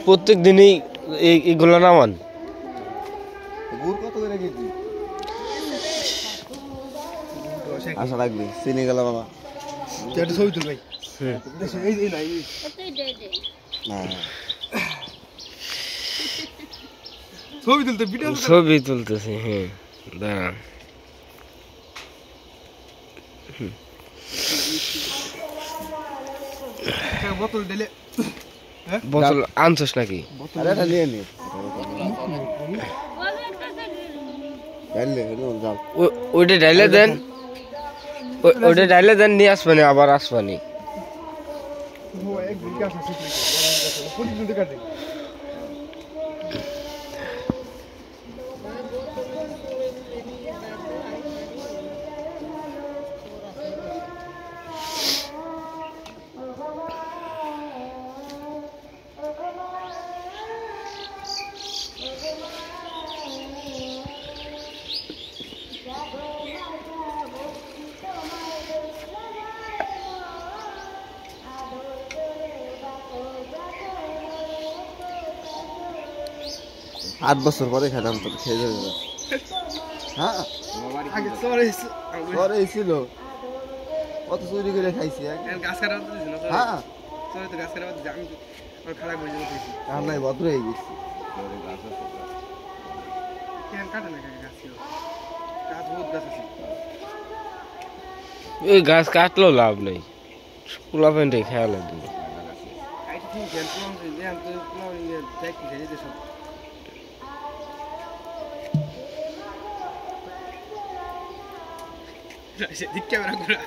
প্রত্যেক দিনই এইগুলো নামান। গুড় কত করে কেজি? আশা রাখবি চিনি গেল বাবা। ছবি তুল ভাই। ছবি তুলতেছি। হ্যাঁ দাঁড়ান। বোতল আনছস নাকি? ওইটা ডাইলে দেন, ওইটা ডাইলে দেন, নিয়ে আসবানি, আবার আসবানি। আট বছর পরে খেলাম তো খেয়ে যাবে। হ্যাঁ ছিল কত চুরি করে খাইছি। হ্যাঁ নাই ভদ্র হয়ে গেছি। ওই গাছ কাটলেও লাভ নেই, পোলা প্যান্টে খেয়াল একদম। Di camera con la